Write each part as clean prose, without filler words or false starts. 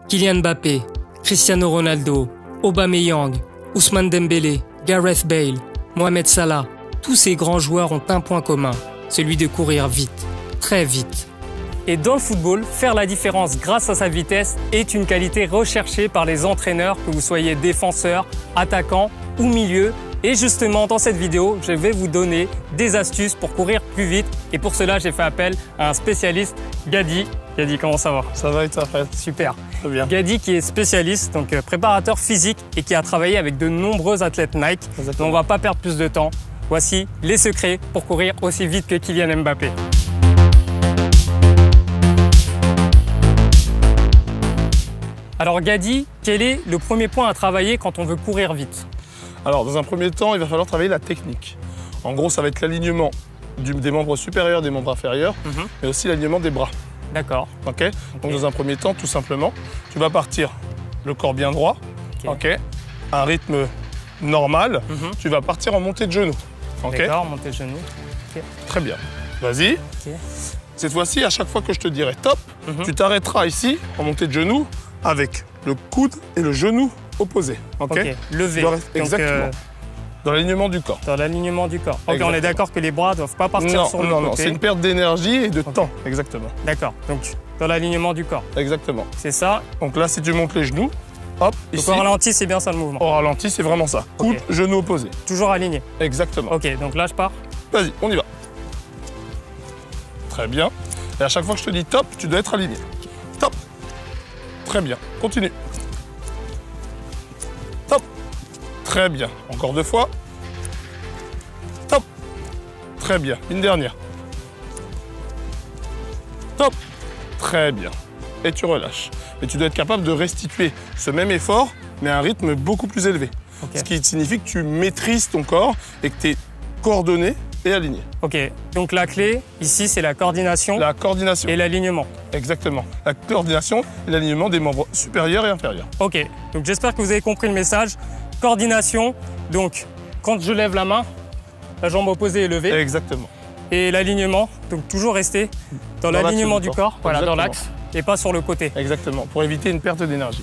Kylian Mbappé, Cristiano Ronaldo, Aubameyang, Ousmane Dembélé, Gareth Bale, Mohamed Salah, tous ces grands joueurs ont un point commun, celui de courir vite, très vite. Et dans le football, faire la différence grâce à sa vitesse est une qualité recherchée par les entraîneurs, que vous soyez défenseur, attaquant ou milieu. Et justement, dans cette vidéo, je vais vous donner des astuces pour courir plus vite. Et pour cela, j'ai fait appel à un spécialiste, Gadi. Gadi, comment ça va? Ça va et toi, Fred? Super. Très bien. Gadi qui est spécialiste, donc préparateur physique et qui a travaillé avec de nombreux athlètes Nike. Exactement. Donc on ne va pas perdre plus de temps. Voici les secrets pour courir aussi vite que Kylian Mbappé. Alors Gadi, quel est le premier point à travailler quand on veut courir vite? Alors, dans un premier temps, il va falloir travailler la technique. En gros, ça va être l'alignement des membres supérieurs, des membres inférieurs, mais aussi l'alignement des bras. D'accord. Ok. Donc, dans un premier temps, tout simplement, tu vas partir le corps bien droit, ok. Un rythme normal. Tu vas partir en montée de genoux. Ok. D'accord, montée de genoux. Okay. Très bien. Vas-y. Okay. Cette fois-ci, à chaque fois que je te dirai top, tu t'arrêteras ici en montée de genoux avec le coude et le genou opposés. Ok. Levé. Exactement. Dans l'alignement du corps. Dans l'alignement du corps. Ok, Exactement. on est d'accord que les bras ne doivent pas partir sur le côté. Non, c'est une perte d'énergie et de temps. Exactement. D'accord. Donc, dans l'alignement du corps. Exactement. C'est ça. Donc là, si tu montes les genoux, hop, Donc ici. au ralenti, c'est bien ça le mouvement. Au ralenti, c'est vraiment ça. Coude, genou opposé. Toujours aligné. Exactement. Ok, donc là, je pars. Vas-y, on y va. Très bien. Et à chaque fois que je te dis top, tu dois être aligné. Top. Très bien. Continue. Top. Très bien. Encore 2 fois. Top. Très bien. Une dernière. Top. Très bien. Et tu relâches. Mais tu dois être capable de restituer ce même effort, mais à un rythme beaucoup plus élevé. Ce qui signifie que tu maîtrises ton corps et que tu es coordonné et aligné. Ok, donc la clé, ici, c'est la coordination. La coordination. Et l'alignement. Exactement. La coordination et l'alignement des membres supérieurs et inférieurs. Ok, donc j'espère que vous avez compris le message. Coordination, donc quand je lève la main, la jambe opposée est levée. Exactement. Et l'alignement, donc toujours rester dans l'alignement du corps, voilà, dans l'axe, et pas sur le côté. Exactement, pour éviter une perte d'énergie.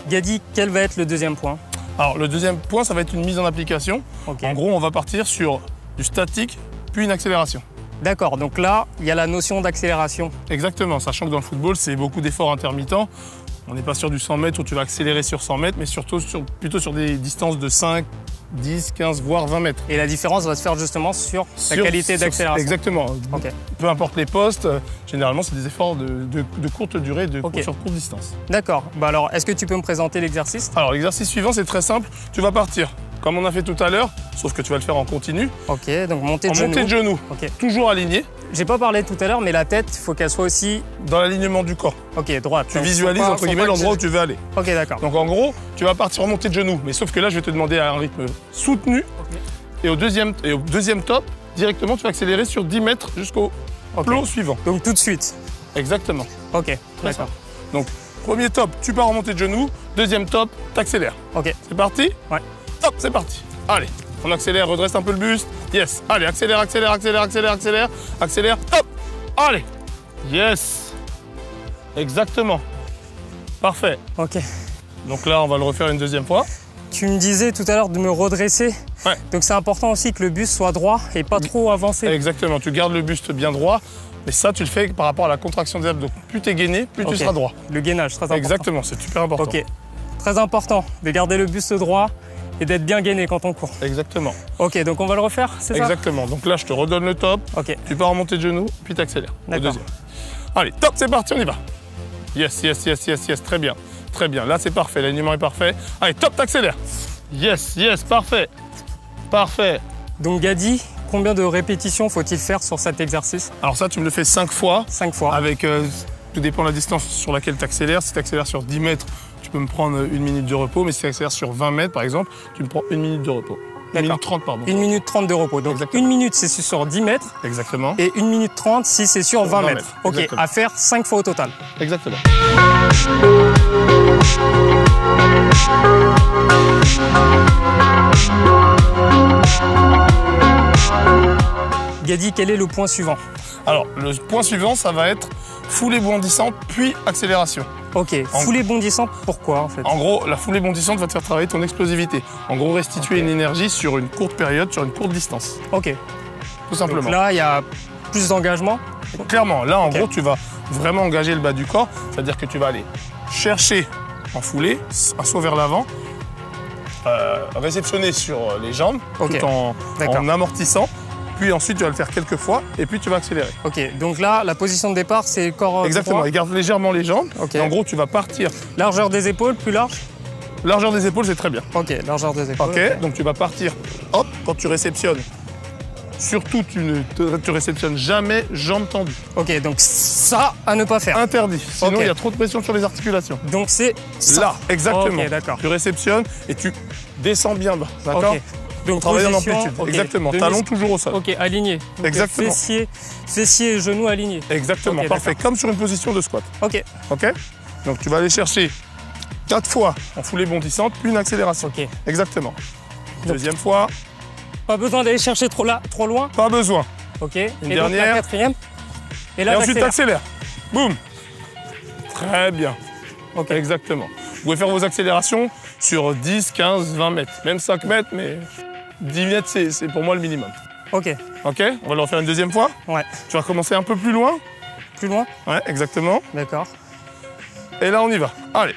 Gadi, quel va être le deuxième point? Alors, le deuxième point, ça va être une mise en application. En gros, on va partir sur du statique, puis une accélération. D'accord, donc là, il y a la notion d'accélération. Exactement, sachant que dans le football, c'est beaucoup d'efforts intermittents. On n'est pas sur du 100 mètres où tu vas accélérer sur 100 mètres, mais plutôt sur des distances de 5, 10, 15, voire 20 mètres. Et la différence va se faire justement sur la qualité d'accélération. Exactement. Peu importe les postes, généralement, c'est des efforts de courte durée, sur courte distance. D'accord. Bah alors, est-ce que tu peux me présenter l'exercice? Alors, l'exercice suivant, c'est très simple. Tu vas partir, comme on a fait tout à l'heure, sauf que tu vas le faire en continu. Ok, donc montée de genou. genoux. Montée de genoux, toujours aligné. J'ai pas parlé tout à l'heure, mais la tête, il faut qu'elle soit aussi... dans l'alignement du corps. Ok, droite. Tu visualises, entre guillemets, l'endroit où tu veux aller. Ok, d'accord. Donc en gros, tu vas partir en montée de genoux, mais sauf que là, je vais te demander à un rythme soutenu. Et au deuxième top, directement, tu vas accélérer sur 10 mètres jusqu'au plot suivant. Donc tout de suite. Exactement. Ok, d'accord. Donc, premier top, tu pars en montée de genoux. Deuxième top, t'accélères. Ok. C'est parti? Ouais. Top, c'est parti. Allez, on accélère, redresse un peu le buste. Yes. Allez, accélère, accélère, accélère, accélère, accélère. Accélère, top. Allez. Yes. Exactement. Parfait. Ok. Donc là, on va le refaire une deuxième fois. Tu me disais tout à l'heure de me redresser. Ouais. Donc c'est important aussi que le buste soit droit et pas trop avancé. Exactement. Tu gardes le buste bien droit. Mais ça, tu le fais par rapport à la contraction des abdos. Plus tu es gainé, plus tu seras droit. Le gainage, très important. Exactement, c'est super important. Ok. Très important de garder le buste droit et d'être bien gainé quand on court. Exactement. Ok, donc on va le refaire, c'est ça? Exactement. Donc là, je te redonne le top. Ok. Tu pars en montée de genoux, puis tu accélères. D'accord. Allez, top, c'est parti, on y va. Yes, yes, yes, yes, yes. Très bien. Très bien. Là, c'est parfait. L'alignement est parfait. Allez, top, t'accélères. Yes, yes, parfait. Parfait. Donc Gadi, combien de répétitions faut-il faire sur cet exercice? Alors ça, tu me le fais 5 fois. 5 fois. Avec, tout dépend de la distance sur laquelle tu accélères. Si tu accélères sur 10 mètres, tu peux me prendre 1 minute de repos. Mais si tu accélères sur 20 mètres, par exemple, tu me prends 1 minute de repos. 1 minute 30, pardon. 1 minute 30 de repos. Donc exactement. 1 minute, c'est sur 10 mètres. Exactement. Et 1 minute 30 si c'est sur 20 mètres. Ok, exactement. à faire 5 fois au total. Exactement. Gadi, quel est le point suivant? Alors, le point suivant, ça va être foulée bondissante, puis accélération. Ok, foulée bondissante, pourquoi en fait? En gros, la foulée bondissante va te faire travailler ton explosivité. En gros, restituer une énergie sur une courte période, sur une courte distance. Ok. Tout simplement. Donc là, il y a plus d'engagement? Clairement, là, en gros, tu vas vraiment engager le bas du corps. C'est-à-dire que tu vas aller chercher en foulée, un saut vers l'avant, réceptionner sur les jambes, tout en amortissant. Puis ensuite, tu vas le faire quelques fois et puis tu vas accélérer. Ok, donc là, la position de départ, c'est le corps exactement, droit. et garde légèrement les jambes. Et en gros, tu vas partir. Largeur des épaules, plus large? Largeur des épaules, c'est très bien. Ok, largeur des épaules. Ok, donc tu vas partir, hop, quand tu réceptionnes. Surtout, tu réceptionnes jamais jambes tendues. Ok, donc ça, à ne pas faire. Interdit, sinon il y a trop de pression sur les articulations. Donc c'est ça. Là, exactement. Ok, d'accord. Tu réceptionnes et tu descends bien bas, d'accord? Donc travailler en amplitude, exactement. Talon toujours au sol. Ok, aligné. Donc, exactement. Fessiers et genoux alignés. Exactement, parfait. Comme sur une position de squat. Ok. Ok. Donc tu vas aller chercher 4 fois en foulée bondissante, puis une accélération. Ok. Exactement. Deuxième fois. Pas besoin d'aller chercher trop loin? Pas besoin. Ok. Une dernière. Donc, la quatrième. Et là, ensuite t'accélères. Boum. Très bien. Ok. Exactement. Vous pouvez faire vos accélérations sur 10, 15, 20 mètres. Même 5 mètres, mais 10 mètres, c'est pour moi le minimum. Ok. Ok, on va le refaire une deuxième fois. Ouais. Tu vas commencer un peu plus loin. Plus loin? Ouais, exactement. D'accord. Et là, on y va. Allez.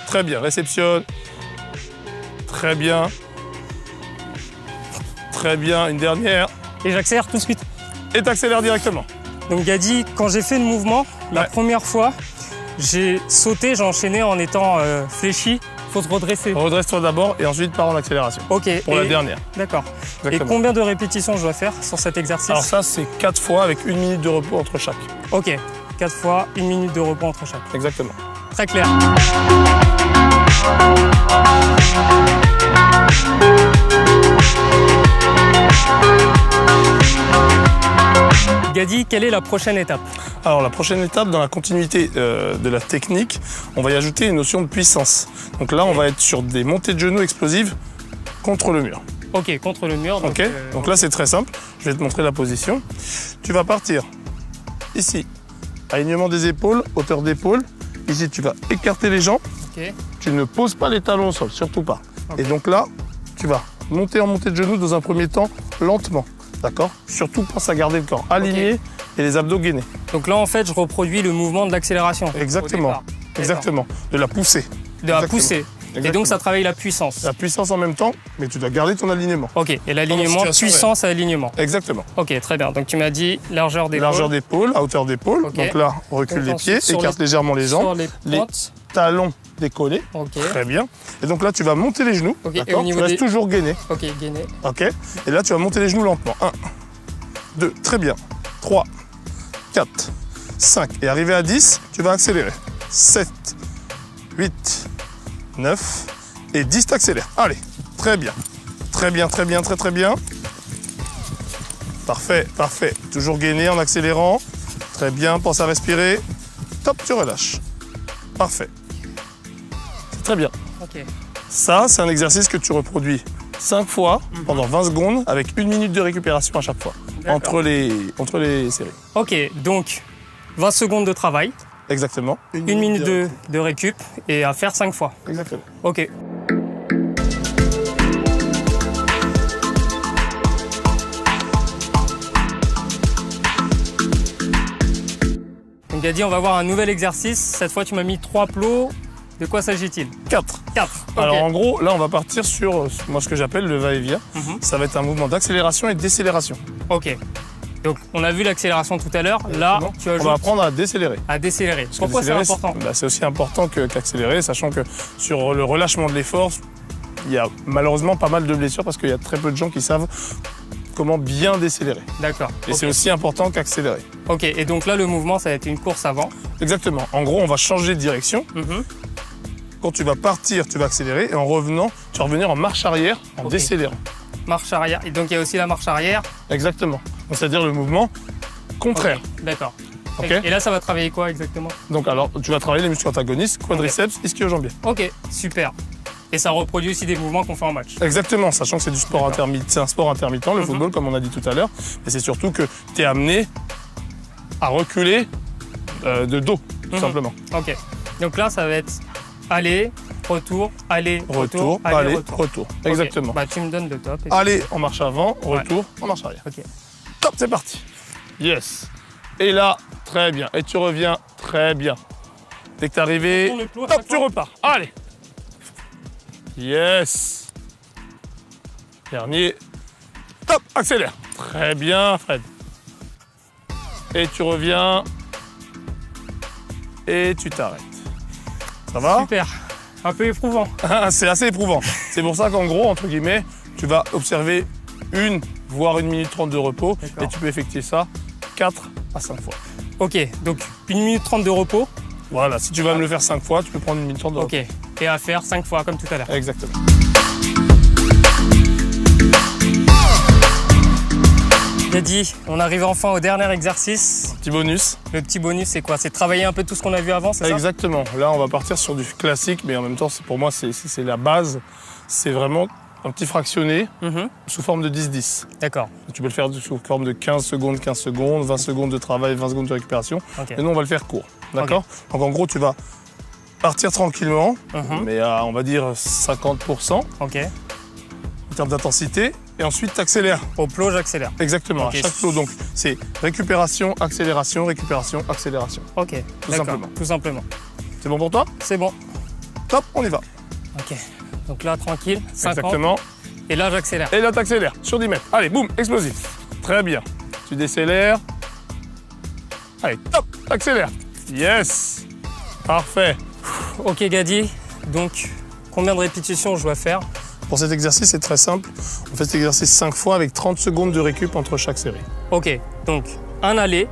Très bien, réceptionne. Très bien. Très bien, une dernière. Et j'accélère tout de suite. Et t'accélères directement. Donc Gadi, quand j'ai fait le mouvement, la première fois, j'ai sauté, j'ai enchaîné en étant fléchi. Il faut se redresser. Redresse-toi d'abord et ensuite pars en accélération. Ok. Pour la dernière. D'accord. Et combien de répétitions je dois faire sur cet exercice? Alors ça, c'est 4 fois avec 1 minute de repos entre chaque. Ok. 4 fois, 1 minute de repos entre chaque. Exactement. Très clair. Gadi, quelle est la prochaine étape? Alors la prochaine étape, dans la continuité de la technique, on va y ajouter une notion de puissance. Donc là, on va être sur des montées de genoux explosives contre le mur. Ok, contre le mur. Donc, donc là, c'est très simple. Je vais te montrer la position. Tu vas partir ici, alignement des épaules, hauteur d'épaule. Ici, tu vas écarter les jambes. Okay. Tu ne poses pas les talons au sol, surtout pas. Et donc là, tu vas monter en montée de genoux dans un premier temps, lentement. D'accord? Surtout, pense à garder le corps aligné et les abdos gainés. Donc là, en fait, je reproduis le mouvement de l'accélération. Exactement. Exactement. De la poussée. De la poussée. Exactement. Et donc, ça travaille la puissance. La puissance en même temps, mais tu dois garder ton alignement. Ok. Et l'alignement, puissance et alignement. Exactement. Ok, très bien. Donc, tu m'as dit largeur d'épaule. Largeur d'épaule, à hauteur d'épaule. Okay. Donc là, on recule les pieds, écarte légèrement les jambes. Sur les pointes. Talons décollés. Okay. Très bien. Et donc là, tu vas monter les genoux. Okay. D'accord. Tu restes toujours gainé. Ok, gainé. Ok. Et là, tu vas monter les genoux lentement. 1, 2, très bien. 3, 4, 5. Et arrivé à 10, tu vas accélérer. 7, 8, 9 et 10, t'accélères. Allez, très bien. Très bien, très bien, très très bien. Parfait, parfait. Toujours gainé en accélérant. Très bien, pense à respirer. Top, tu relâches. Parfait. C'est très bien. Ok. Ça, c'est un exercice que tu reproduis 5 fois pendant 20 secondes avec 1 minute de récupération à chaque fois entre les séries. Ok, donc 20 secondes de travail. Exactement. 1 minute de récup et à faire 5 fois. Exactement. Ok. Donc Gadi, on va voir un nouvel exercice. Cette fois, tu m'as mis 3 plots. De quoi s'agit-il? 4. 4. Alors en gros, là on va partir sur moi ce que j'appelle le va-et-vient. Ça va être un mouvement d'accélération et de décélération. Ok. Donc on a vu l'accélération tout à l'heure. Là, tu ajoutes... On va apprendre à décélérer. À décélérer. Pourquoi c'est important? C'est aussi important qu'accélérer, sachant que sur le relâchement de l'effort, il y a malheureusement pas mal de blessures parce qu'il y a très peu de gens qui savent comment bien décélérer. D'accord. Et c'est aussi important qu'accélérer. Ok, et donc là le mouvement ça va être une course avant. Exactement. En gros, on va changer de direction. Quand tu vas partir, tu vas accélérer et en revenant, tu vas revenir en marche arrière en décélérant. Marche arrière. Et donc il y a aussi la marche arrière. Exactement. C'est-à-dire le mouvement contraire. D'accord. Okay. Et là, ça va travailler quoi exactement? Donc alors, tu vas travailler les muscles antagonistes, quadriceps, ischio-jambier. Ok, super. Et ça reproduit aussi des mouvements qu'on fait en match. Exactement, sachant que c'est du sport intermittent, c'est un sport intermittent, le football, comme on a dit tout à l'heure. Mais c'est surtout que tu es amené à reculer de dos, tout simplement. Ok. Donc là, ça va être aller, retour, aller, retour, aller, retour. Exactement. Okay. Bah, tu me donnes le top. Aller en marche avant, retour, en marche arrière. Ok. Top, c'est parti. Yes. Et là, très bien. Et tu reviens très bien. Dès que tu es arrivé, top, tu repars. Allez. Yes. Dernier. Top, accélère. Très bien, Fred. Et tu reviens. Et tu t'arrêtes. Ça va? Super. Un peu éprouvant. C'est assez éprouvant. C'est pour ça qu'en gros, entre guillemets, tu vas observer voire 1 minute 30 de repos. Et tu peux effectuer ça 4 à 5 fois. Ok, donc 1 minute 30 de repos. Voilà, si tu vas me le faire 5 fois, tu peux prendre 1 minute 30 de repos. Ok, et à faire 5 fois comme tout à l'heure. Exactement. Gadi, on arrive enfin au dernier exercice. Petit bonus. Le petit bonus, c'est quoi? C'est de travailler un peu tout ce qu'on a vu avant, c'est ça? Exactement. Là, on va partir sur du classique, mais en même temps, pour moi, c'est la base. C'est vraiment un petit fractionné sous forme de 10-10. D'accord. Tu peux le faire sous forme de 15 secondes, 15 secondes, 20 secondes de travail, 20 secondes de récupération. Okay. Et nous, on va le faire court. D'accord? Donc, en gros, tu vas partir tranquillement, mais à, on va dire, 50%. Ok. En termes d'intensité. Et ensuite, tu accélères. Au plot, j'accélère. Exactement, à chaque plot. Donc, c'est récupération, accélération, récupération, accélération. Ok, tout simplement. Tout simplement. C'est bon pour toi? C'est bon. Top, on y va. Ok, donc là, tranquille, 50. Exactement. Et là, j'accélère. Et là, tu accélères sur 10 mètres. Allez, boum, explosif. Très bien. Tu décélères. Allez, top, accélère. Yes. Parfait. Ok, Gadi, donc, combien de répétitions je dois faire? Pour cet exercice, c'est très simple. On fait cet exercice 5 fois avec 30 secondes de récup entre chaque série. Ok, donc un aller,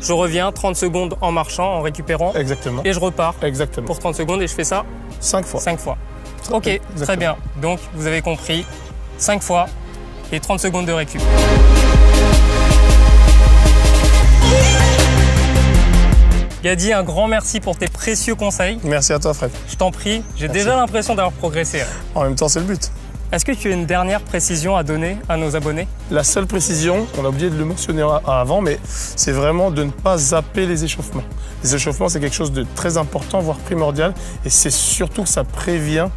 je reviens 30 secondes en marchant, en récupérant. Exactement. Et je repars. Exactement. Pour 30 secondes et je fais ça 5 fois. 5 fois. Ok, exactement. Très bien. Donc, vous avez compris, 5 fois et 30 secondes de récup. Gadi, un grand merci pour tes précieux conseils. Merci à toi, Fred. Je t'en prie, j'ai déjà l'impression d'avoir progressé. En même temps, c'est le but. Est-ce que tu as une dernière précision à donner à nos abonnés? La seule précision, on a oublié de le mentionner avant, mais c'est vraiment de ne pas zapper les échauffements. Les échauffements, c'est quelque chose de très important, voire primordial, et c'est surtout que ça prévient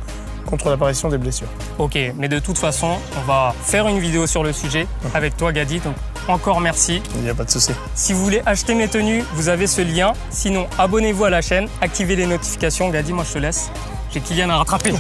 contre l'apparition des blessures. Ok, mais de toute façon, on va faire une vidéo sur le sujet avec toi, Gadi. Donc encore merci. Il n'y a pas de souci. Si vous voulez acheter mes tenues, vous avez ce lien. Sinon, abonnez-vous à la chaîne, activez les notifications. Gadi, moi je te laisse. J'ai Kylian à rattraper.